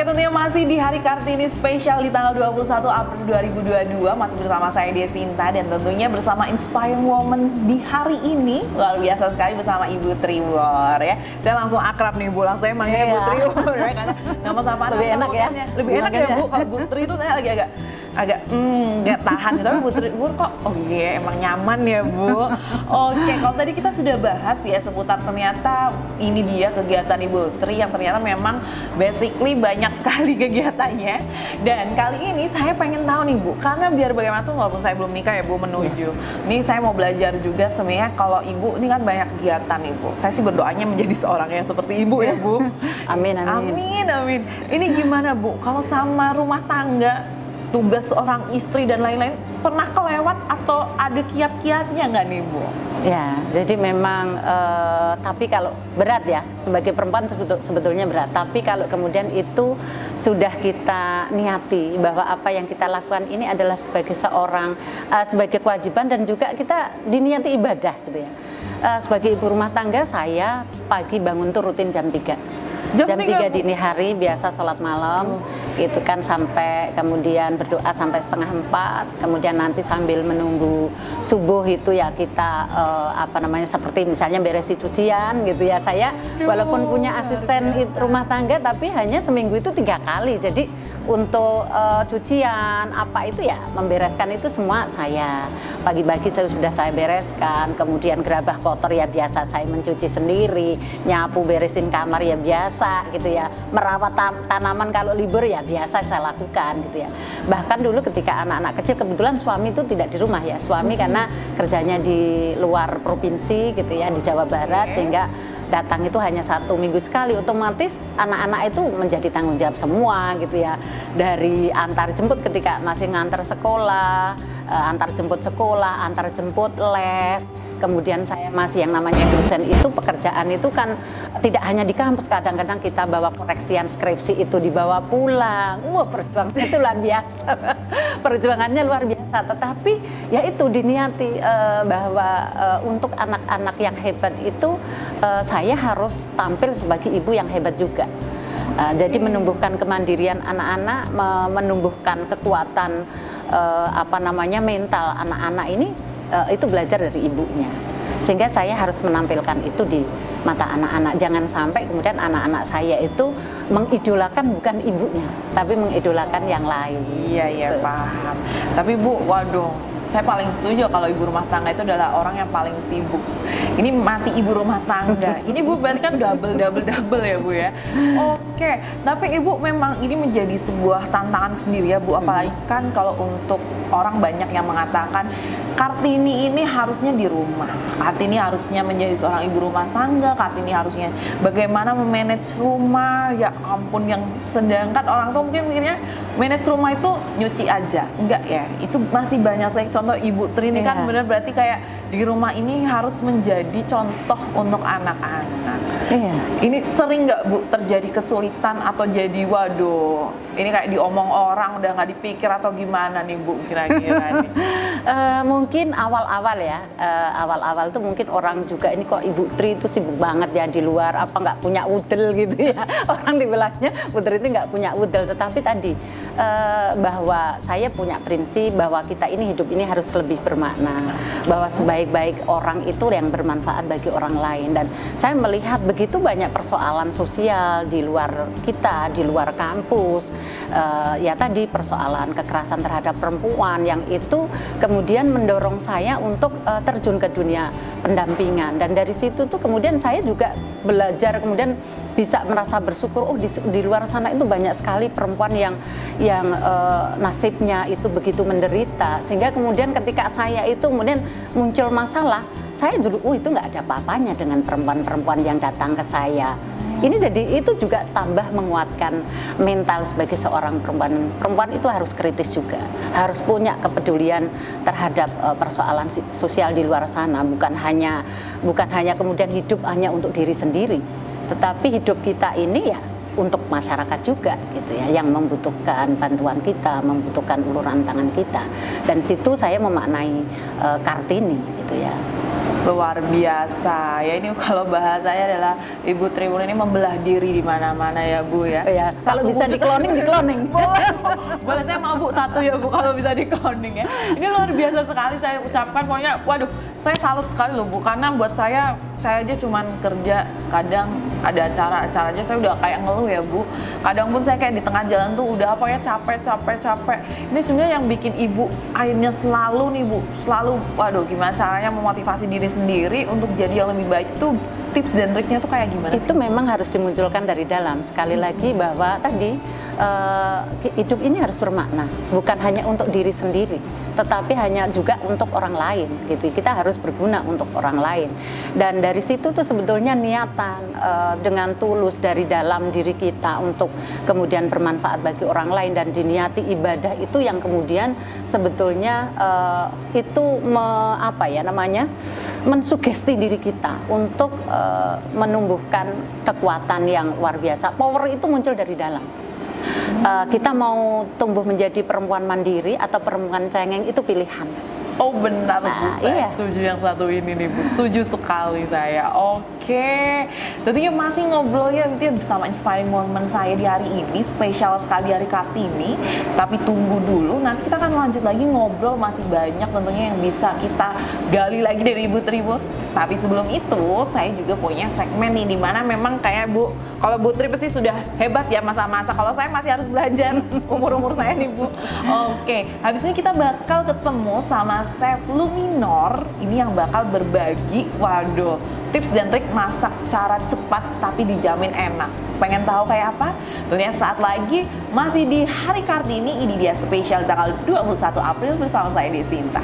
Oke, tentunya masih di hari Kartini spesial di tanggal 21 April 2022. Masih bersama saya Desinta dan tentunya bersama Inspiring Woman di hari ini. Luar biasa sekali bersama Ibu Triwor ya. Saya langsung akrab nih Bu, langsung manggilnya Bu Triwor ya, karena nama sapaan lebih enak ya. Lebih enak ya Bu. Kalau Bu Tri itu saya lagi agak nggak tahan gitu. Tapi Bu Triwor kok oh iya emang nyaman ya Bu. Oke, kalau tadi kita sudah bahas ya seputar ternyata ini dia kegiatan Ibu Tri yang ternyata memang basically banyak sekali kegiatannya. Dan kali ini saya pengen tahu nih Bu, karena biar bagaimanapun walaupun saya belum nikah ya Bu menuju. Ini saya mau belajar juga sebenarnya kalau Ibu ini kan banyak kegiatan nih Bu. Saya sih berdoanya menjadi seorang yang seperti Ibu ya Bu. Amin, amin. Amin, amin. Ini gimana Bu, kalau sama rumah tangga, tugas seorang istri dan lain-lain pernah kelewat atau ada kiat-kiatnya nggak nih Bu? Ya, jadi memang tapi kalau berat ya, sebagai perempuan sebetulnya berat. Tapi kalau kemudian itu sudah kita niati bahwa apa yang kita lakukan ini adalah sebagai seorang sebagai kewajiban dan juga kita diniati ibadah gitu ya. Sebagai ibu rumah tangga saya pagi bangun tuh rutin jam 3. Jam 3 dini hari biasa sholat malam itu kan sampai kemudian berdoa sampai 3:30, kemudian nanti sambil menunggu subuh itu ya kita seperti misalnya beresin cucian gitu ya. Saya walaupun punya asisten rumah tangga tapi hanya seminggu itu 3 kali, jadi untuk cucian apa itu ya membereskan itu semua saya pagi-pagi sudah saya bereskan, kemudian gerabah kotor ya biasa saya mencuci sendiri, nyapu beresin kamar ya biasa gitu ya, merawat tanaman kalau libur ya biasa saya lakukan gitu ya. Bahkan dulu ketika anak-anak kecil, kebetulan suami itu tidak di rumah ya, suami karena kerjanya di luar provinsi gitu ya, di Jawa Barat, sehingga datang itu hanya 1 minggu sekali. Otomatis anak-anak itu menjadi tanggung jawab semua gitu ya, dari antar jemput ketika masih ngantar sekolah, antar jemput sekolah, antar jemput les. Kemudian saya masih yang namanya dosen itu, pekerjaan itu kan tidak hanya di kampus, kadang-kadang kita bawa koreksian skripsi itu dibawa pulang. Wah, perjuangannya itu luar biasa. Perjuangannya luar biasa, tetapi ya itu diniati bahwa untuk anak-anak yang hebat itu saya harus tampil sebagai ibu yang hebat juga. Jadi menumbuhkan kemandirian anak-anak, menumbuhkan kekuatan mental anak-anak ini itu belajar dari ibunya, sehingga saya harus menampilkan itu di mata anak-anak. Jangan sampai kemudian anak-anak saya itu mengidolakan bukan ibunya, tapi mengidolakan yang lain. Iya, paham. Tapi Bu, waduh, saya paling setuju kalau ibu rumah tangga itu adalah orang yang paling sibuk. Ini masih ibu rumah tangga. Ini Bu berarti kan double ya Bu ya. Oke, tapi Ibu memang ini menjadi sebuah tantangan sendiri ya Bu. Apalagi kan kalau untuk orang banyak yang mengatakan Kartini ini harusnya di rumah. Kartini harusnya menjadi seorang ibu rumah tangga. Kartini harusnya bagaimana memanage rumah. Ya ampun, yang sedangkan orang tua mungkin mikirnya manage rumah itu nyuci aja. Enggak ya, itu masih banyak sekali. Contoh Ibu Tri ini kan benar berarti kayak di rumah ini harus menjadi contoh untuk anak-anak. Ini sering nggak Bu terjadi kesulitan atau jadi waduh ini kayak diomong orang udah nggak dipikir atau gimana nih Bu kira-kira nih? Mungkin awal-awal ya, awal-awal tuh mungkin orang juga ini kok Ibu Tri itu sibuk banget ya di luar, apa nggak punya udel gitu ya. Orang dibilangnya Bu Tri itu nggak punya udel, tetapi tadi bahwa saya punya prinsip bahwa kita ini hidup ini harus lebih bermakna, bahwa sebaik-baik orang itu yang bermanfaat bagi orang lain. Dan saya melihat begitu banyak persoalan sosial di luar kita, di luar kampus, ya tadi persoalan kekerasan terhadap perempuan yang itu kemudian mendorong saya untuk terjun ke dunia pendampingan. Dan dari situ tuh kemudian saya juga belajar, kemudian bisa merasa bersyukur, oh di luar sana itu banyak sekali perempuan yang nasibnya itu begitu menderita, sehingga kemudian ketika saya itu kemudian muncul masalah, saya dulu itu nggak ada apa-apanya dengan perempuan-perempuan yang datang ke saya. Ini jadi itu juga tambah menguatkan mental sebagai seorang perempuan. Perempuan itu harus kritis juga, harus punya kepedulian terhadap persoalan sosial di luar sana, bukan hanya kemudian hidup hanya untuk diri sendiri, tetapi hidup kita ini ya untuk masyarakat juga gitu ya, yang membutuhkan bantuan kita, membutuhkan uluran tangan kita. Dan situ saya memaknai Kartini gitu ya. Luar biasa. Ya ini kalau bahasanya adalah Ibu Tribun ini membelah diri di mana-mana ya Bu ya. Ya, kalau bisa wujud- di-cloning, di-cloning. Boleh saya mau Bu satu ya Bu kalau bisa di-cloning ya. Ini luar biasa sekali saya ucapkan, pokoknya waduh saya salut sekali loh Bu, karena buat saya aja cuman kerja, kadang ada acara aja saya udah kayak ngeluh ya Bu. Kadang pun saya kayak di tengah jalan tuh udah apa ya capek. Ini sebenarnya yang bikin Ibu akhirnya selalu nih Bu, selalu waduh gimana caranya memotivasi diri sendiri untuk jadi yang lebih baik tuh, tips dan triknya tuh kayak gimana sih? Itu memang harus dimunculkan dari dalam. Sekali lagi bahwa tadi hidup ini harus bermakna, bukan hanya untuk diri sendiri, tetapi hanya juga untuk orang lain gitu. Kita harus berguna untuk orang lain. Dan dari situ tuh sebetulnya niatan dengan tulus dari dalam diri kita untuk kemudian bermanfaat bagi orang lain dan diniati ibadah itu yang kemudian sebetulnya itu mensugesti diri kita untuk menumbuhkan kekuatan yang luar biasa. Power itu muncul dari dalam. Kita mau tumbuh menjadi perempuan mandiri atau perempuan cengeng itu pilihan. Oh benar Bu, saya iya. setuju yang satu ini nih Bu, setuju sekali saya. Oke, tentunya masih ngobrolnya nanti bersama Inspiring Moment saya di hari ini, spesial sekali di hari Kartini. Tapi tunggu dulu, nanti kita akan lanjut lagi ngobrol, masih banyak tentunya yang bisa kita gali lagi dari Ibu Tribun. Tapi sebelum itu, saya juga punya segmen nih, dimana memang kayak Bu, kalau Bu Tri pasti sudah hebat ya masa-masa, kalau saya masih harus belajar umur-umur saya nih Bu. Oke, habis ini kita bakal ketemu sama Chef Luminor, ini yang bakal berbagi, waduh, tips dan trik masak cara cepat tapi dijamin enak. Pengen tahu kayak apa? Tentunya saat lagi, masih di hari Kartini, ini dia spesial tanggal 21 April bersama saya Desinta.